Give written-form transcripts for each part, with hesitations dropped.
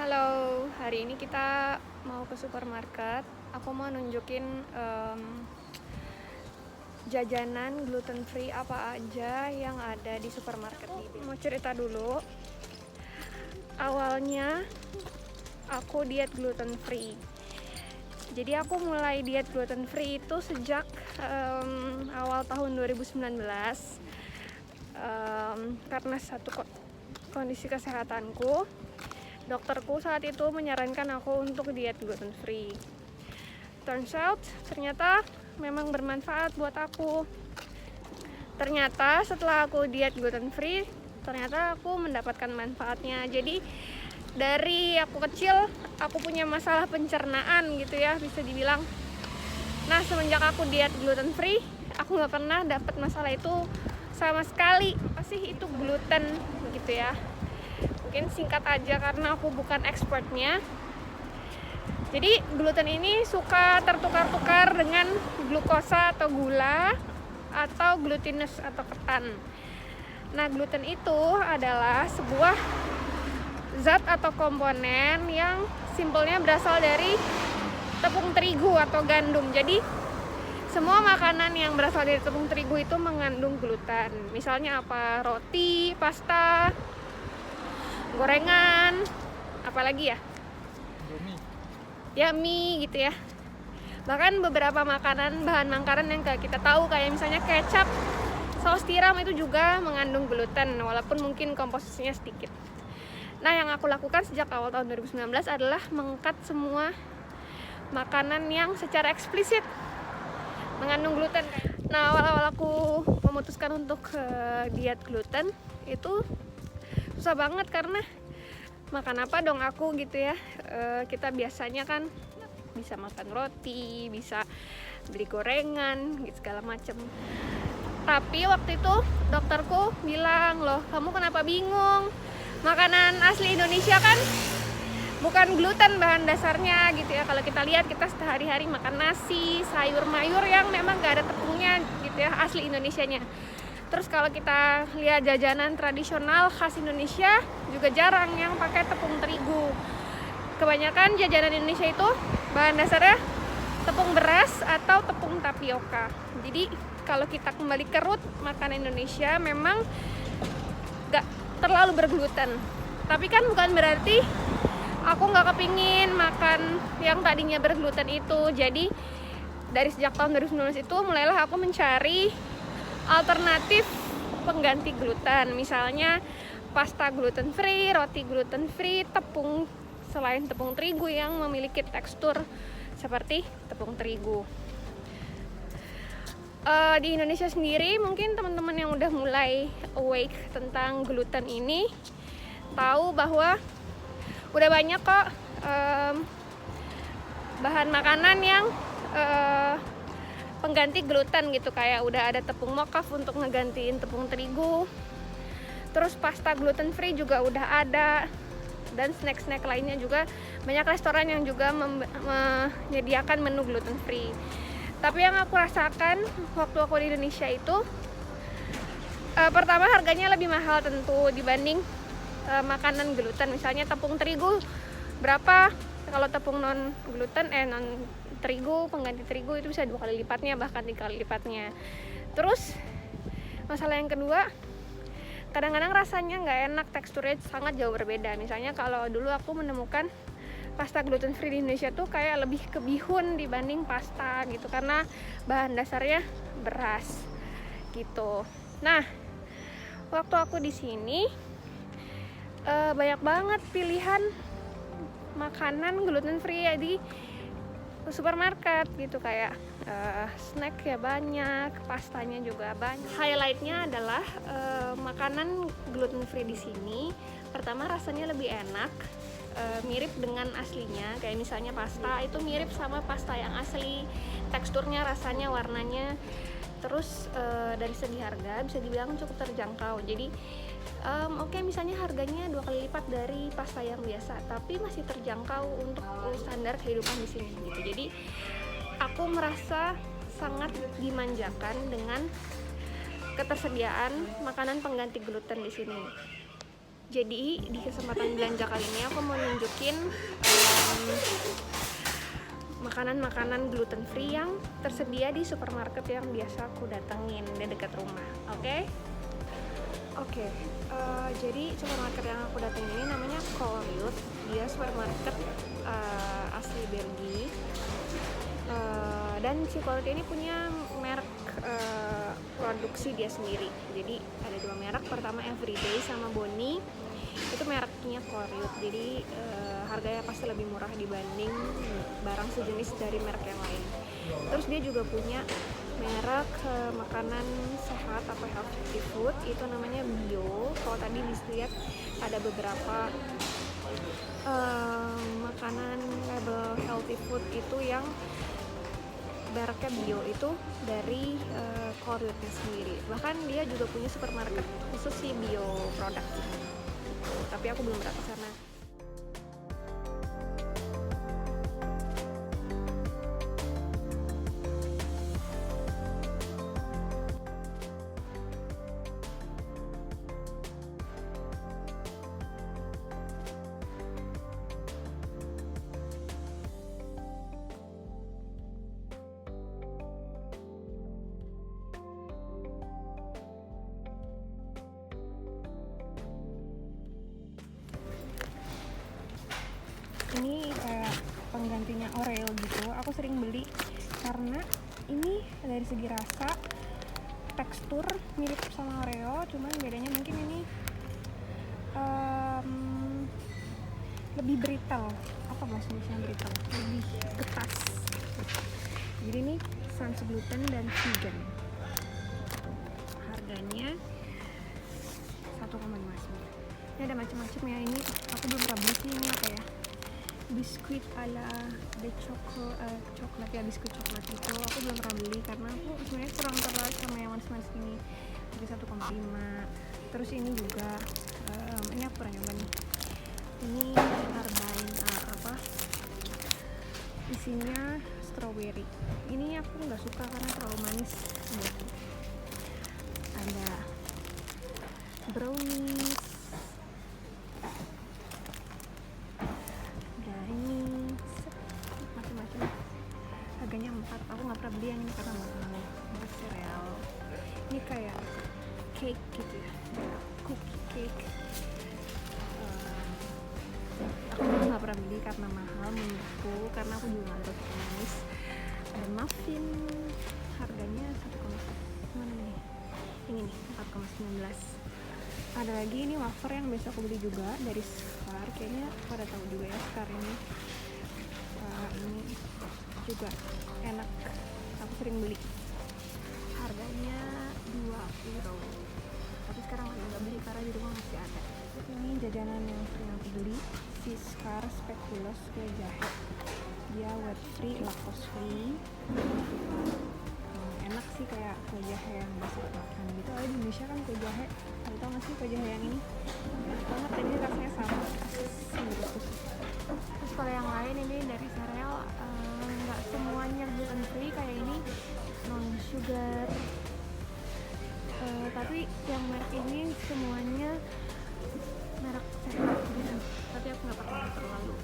Halo, hari ini kita mau ke supermarket. Aku mau nunjukin jajanan gluten free apa aja yang ada di supermarket ini. Mau cerita dulu, awalnya aku diet gluten free. Jadi aku mulai diet gluten free itu sejak awal tahun 2019 karena satu kondisi kesehatanku. Dokterku saat itu menyarankan aku untuk diet gluten free. Turns out, ternyata memang bermanfaat buat aku. Ternyata setelah aku diet gluten free, ternyata aku mendapatkan manfaatnya. Jadi dari aku kecil, aku punya masalah pencernaan gitu ya, bisa dibilang. Nah, semenjak aku diet gluten free, aku nggak pernah dapat masalah itu sama sekali. Apa sih itu gluten gitu ya? Mungkin singkat aja karena aku bukan expertnya. Jadi gluten ini suka tertukar-tukar dengan glukosa atau gula atau glutinous atau ketan. Nah, gluten itu adalah sebuah zat atau komponen yang simpelnya berasal dari tepung terigu atau gandum. Jadi semua makanan yang berasal dari tepung terigu itu mengandung gluten. Misalnya apa? Roti, pasta, gorengan, apalagi ya? Mie gitu ya. Bahkan beberapa bahan makanan yang kita tahu kayak misalnya kecap, saus tiram itu juga mengandung gluten walaupun mungkin komposisinya sedikit. Nah, yang aku lakukan sejak awal tahun 2019 adalah mengangkat semua makanan yang secara eksplisit mengandung gluten. Nah, awal-awal aku memutuskan untuk diet gluten itu susah banget karena makan apa dong aku gitu ya. Kita biasanya kan bisa makan roti, bisa beli gorengan gitu segala macem. Tapi waktu itu dokterku bilang, loh kamu kenapa bingung? Makanan asli Indonesia kan bukan gluten bahan dasarnya gitu ya. Kalau kita lihat, kita sehari-hari makan nasi, sayur mayur yang memang gak ada tepungnya gitu ya, asli Indonesianya. Terus kalau kita lihat jajanan tradisional khas Indonesia juga jarang yang pakai tepung terigu. Kebanyakan jajanan Indonesia itu bahan dasarnya tepung beras atau tepung tapioka. Jadi kalau kita kembali ke root makanan Indonesia memang gak terlalu bergluten. Tapi kan bukan berarti aku gak kepingin makan yang tadinya bergluten itu. Jadi dari sejak tahun 2019 itu mulailah aku mencari alternatif pengganti gluten, misalnya pasta gluten free, roti gluten free, tepung selain tepung terigu yang memiliki tekstur seperti tepung terigu. Di Indonesia sendiri mungkin teman-teman yang udah mulai awake tentang gluten ini tahu bahwa udah banyak kok bahan makanan yang pengganti gluten gitu, kayak udah ada tepung mocaf untuk ngegantiin tepung terigu. Terus pasta gluten free juga udah ada, dan snack-snack lainnya juga banyak restoran yang juga menyediakan menu gluten free. Tapi yang aku rasakan waktu aku di Indonesia itu pertama harganya lebih mahal tentu dibanding makanan gluten. Misalnya tepung terigu berapa, kalau tepung non gluten non terigu, pengganti terigu itu bisa 2 kali lipatnya, bahkan 3 kali lipatnya. Terus masalah yang kedua, kadang-kadang rasanya nggak enak, teksturnya sangat jauh berbeda. Misalnya kalau dulu aku menemukan pasta gluten free di Indonesia tuh kayak lebih ke bihun dibanding pasta gitu, karena bahan dasarnya beras gitu. Nah, waktu aku di sini banyak banget pilihan makanan gluten free ya di supermarket gitu, kayak snack ya banyak, pastanya juga banyak. Highlightnya adalah makanan gluten free di sini. Pertama, rasanya lebih enak, mirip dengan aslinya. Kayak misalnya pasta itu mirip sama pasta yang asli, teksturnya, rasanya, warnanya. Terus dari segi harga bisa dibilang cukup terjangkau. Jadi oke, misalnya harganya 2 kali lipat dari pasta yang biasa, tapi masih terjangkau untuk standar kehidupan di sini gitu. Jadi aku merasa sangat dimanjakan dengan ketersediaan makanan pengganti gluten di sini. Jadi di kesempatan belanja kali ini aku mau nunjukin makanan-makanan gluten free yang tersedia di supermarket yang biasa aku datengin di dekat rumah. Oke, jadi supermarket yang aku datengin ini namanya Colruyt. Dia supermarket asli Belgia. Dan si Colruyt ini punya merek produksi dia sendiri. Jadi ada dua merek, pertama Everyday sama Bonnie. Itu mereknya Colruyt. Jadi harganya pasti lebih murah dibanding barang sejenis dari merek yang lain. Terus dia juga punya merek makanan sehat atau healthy food, itu namanya Bio. Kalau tadi dilihat ada beberapa makanan label healthy food itu yang mereknya Bio itu dari Colruytnya sendiri. Bahkan dia juga punya supermarket khusus si Bio produk gitu. Tapi aku belum pernah ke sana. Ini kayak penggantinya Oreo gitu. Aku sering beli karena ini dari segi rasa, tekstur mirip sama Oreo, cuman bedanya mungkin ini lebih brittle. Apa bahasa Indonesia brittle? Lebih ketas. Jadi ini sans gluten dan vegan. Harganya 1,59. Ini ada macam-macam ya. Ini aku belum pernah beli sih, ini apa ya? Biskuit ala the coklat ya, biskuit coklat itu aku belum pernah beli karena aku sebenarnya kurang tertarik sama yang manis-manis ini. Jadi 1,5. Terus ini juga ini aku pernah nyoba nih. Ini Arbine isinya strawberry. Ini aku nggak suka karena terlalu manis. Ada brownies. Harganya 4, aku nggak pernah beli yang ini karena mahal. Ini sereal, ini kayak cake gitu ya, cookie cake. Aku nggak pernah beli karena mahal menurutku, karena aku juga nggak suka manis. Ada muffin, harganya 1,1, mana nih? Ini nih 4,19. Ada lagi ini wafer yang biasa aku beli juga dari Scar, kayaknya pada tahu juga ya Scar ini. Ini juga enak, aku sering beli. Harganya 2 euro, tapi sekarang nggak beli karena di rumah masih ada. Ini jajanan yang sering aku beli, si Scar Speculoos kue jahe. Dia wet free, lactose free. Enak sih, kayak kue jahe yang biasa makan gitu. Di Indonesia kan kue jahe, tau nggak sih kue jahe yang ini? Enak banget, jadi rasanya sama persis menurutku. Terus kalau yang lain ini dari sereal, nggak semuanya gluten free, kayak ini non sugar, tapi yang merek ini semuanya merek sereal gitu. Tapi aku nggak pernah terlalu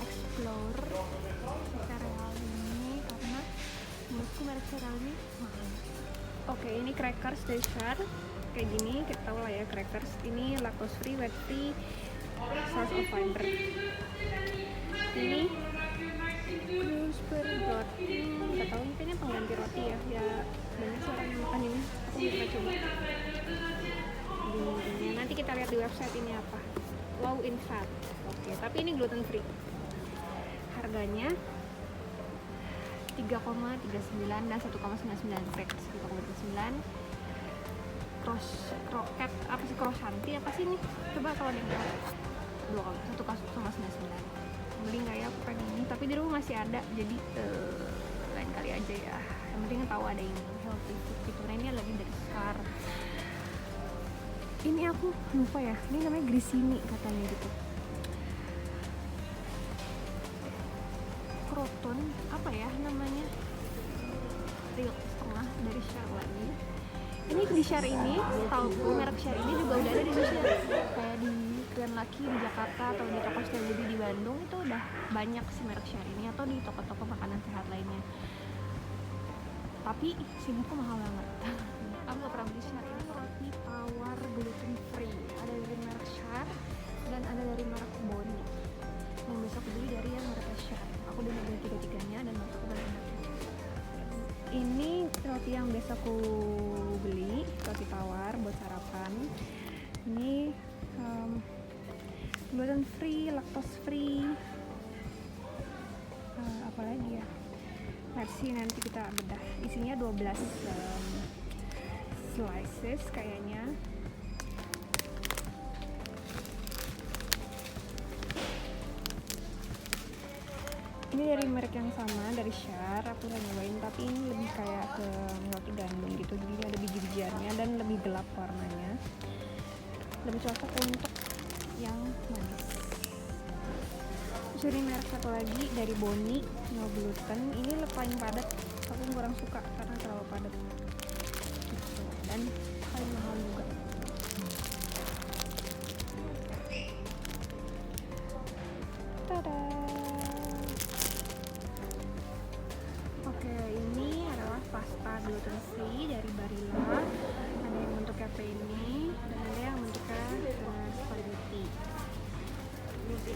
explore sereal ini karena menurutku merek sereal ini mahal. Oke, ini crackers dari Char kayak gini, kita tahu lah ya crackers ini lactose free, wet free, source of fiber. Ini Bloomsbury roti, nggak tahu ini kayaknya pengganti roti ya. Ya banyak sih orang yang makan ini. Aku bisa coba. Nanti kita lihat di website ini apa. Low in fat. Oke, tapi ini gluten free. Harganya 3,39 dan 1,99 crackers 1,99. Kroket apa sih, croissanti apa sih ini? Coba kalau di 1,99. Beli nggak ya, aku pengen ini, tapi di rumah masih ada, jadi lain kali aja ya. Yang penting tahu ada yang healthy food gitu. Nah, ini lagi dari Scar. Ini aku lupa ya, ini namanya grissini katanya gitu. Croton apa ya namanya, real setengah dari Char lagi. Ini di Share ini, setahu merek Share ini juga udah ada di Indonesia. Kayak di Grand Lucky di Jakarta atau di toko Setiabudi di Bandung itu udah banyak sih merek Share ini, atau di toko-toko makanan sehat lainnya. Tapi siniku mahal banget. Aku gak pernah beli Share ini. Roti tawar gluten free, ada dari merek Share dan ada dari merek Boni. Yang bisa aku beli dari yang merek Share. Aku udah beli tiga-tiganya dan menurut aku paling enak. Ini roti yang biasa aku beli, roti tawar buat sarapan. Ini gluten free, lactose free. Apalagi ya? Versi nanti kita bedah. Isinya 12 slices kayaknya. Ini dari merek yang sama, dari Share. Aku udah nyobain, tapi ini lebih kayak ke roti gandum gitu, jadi ada biji-bijiannya dan lebih gelap warnanya, lebih cocok untuk yang manis. Terus ini merek satu lagi dari Boni, no gluten. Ini paling padat, aku kurang suka karena terlalu padat gitu. Dan paling mahal juga. Tada! Oke, ini adalah pasta gluten free dari Barilla. Ada yang bentuknya penne dan ada yang bentuknya spaghetti.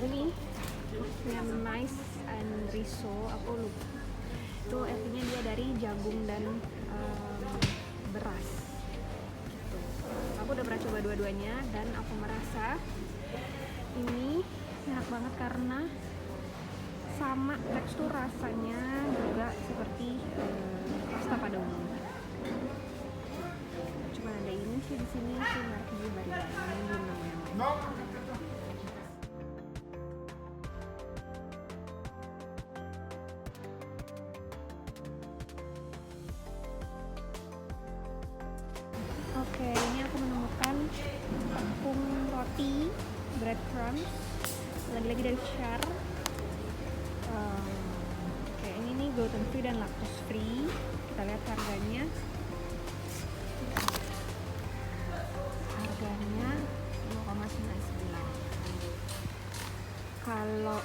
Ini yang nice and riso, aku lupa. Itu artinya dia dari jagung dan beras. Gitu. Aku udah pernah coba dua-duanya dan aku merasa ini enak banget karena sama tekstur rasanya juga seperti pasta pada umumnya. Cuma ada ini sih di sini sih mereknya Barilla, ini belum namanya. Oke, ini aku menemukan tepung roti breadcrumbs, lagi-lagi dari Share. Oke, ini nih gluten free dan lactose free. Kita lihat harganya. Harganya 0,99. Kalau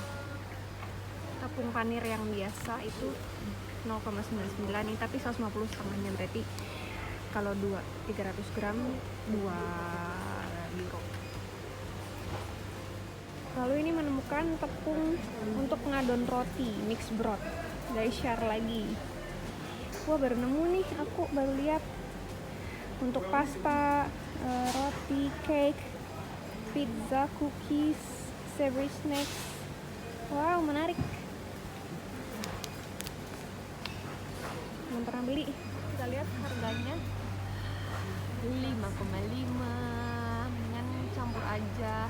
tepung panir yang biasa itu 0,99 nih, tapi 150 setengahnya, berarti kalau 300 gram 2 euro. Lalu ini menemukan tepung untuk ngadon roti, mix broth dari Share lagi. Wah, baru nemu nih, aku baru lihat. Untuk pasta, roti, cake, pizza, cookies, savory snacks. Wow, menarik. Belum pernah beli. Kita lihat harganya 5,5. Mendingan campur aja.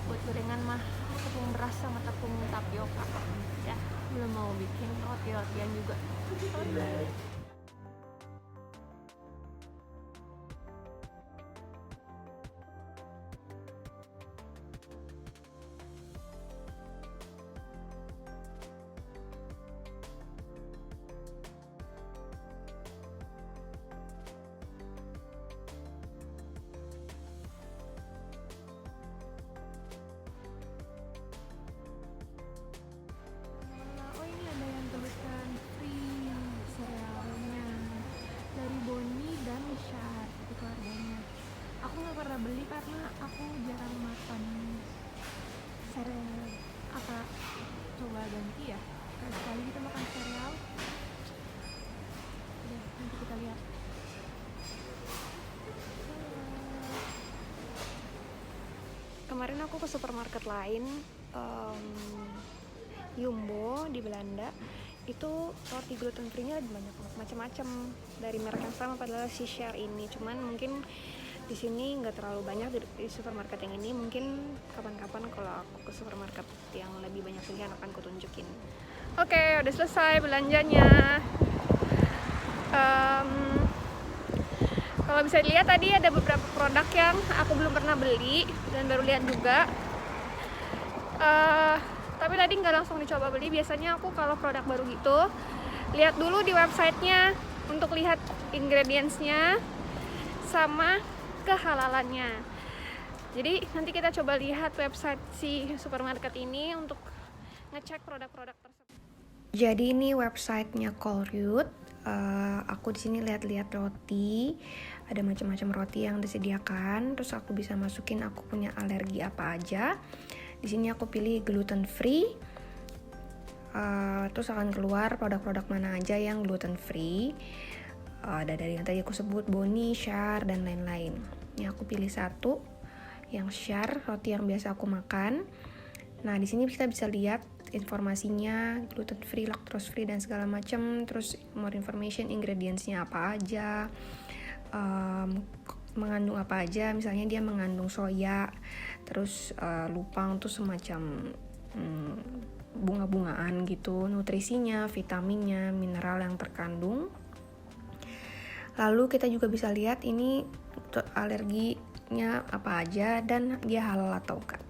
Buat gorengan mah tepung beras sama tepung tapioka ya, belum mau bikin roti-rotian juga. Beli karena aku jarang makan sereal. Apa coba ganti ya, sekali kita makan sereal. Udah, nanti kita lihat. Kemarin aku ke supermarket lain, Jumbo di Belanda. Itu roti gluten free-nya banyak banget, macam-macam dari merek yang sama, padahal si Share ini. Cuman mungkin di sini nggak terlalu banyak di supermarket yang ini. Mungkin kapan-kapan kalau aku ke supermarket yang lebih banyak pilihan akan aku tunjukin. Oke, udah selesai belanjanya. Kalau bisa dilihat tadi ada beberapa produk yang aku belum pernah beli dan baru lihat juga. Tapi tadi nggak langsung dicoba beli. Biasanya aku kalau produk baru gitu lihat dulu di websitenya untuk lihat ingredientsnya. sama kehalalannya. Jadi nanti kita coba lihat website si supermarket ini untuk ngecek produk-produk tersebut. Jadi ini websitenya Colruyt. Aku di sini lihat-lihat roti, ada macam-macam roti yang disediakan. Terus aku bisa masukin aku punya alergi apa aja. Di sini aku pilih gluten free. Terus akan keluar produk-produk mana aja yang gluten free. Ada dari yang tadi aku sebut Boni, Shar, dan lain-lain. Ini aku pilih satu yang Shar, roti yang biasa aku makan. Nah di sini kita bisa lihat informasinya, gluten free, lactose free, dan segala macam. Terus more information, ingredientsnya apa aja, mengandung apa aja. Misalnya dia mengandung soya, terus lupang tuh semacam bunga-bungaan gitu, nutrisinya, vitaminnya, mineral yang terkandung. Lalu kita juga bisa lihat ini alerginya apa aja dan dia halal atau enggak.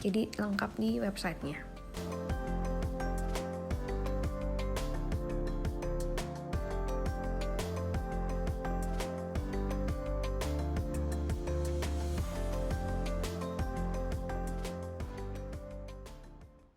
Jadi lengkap di websitenya.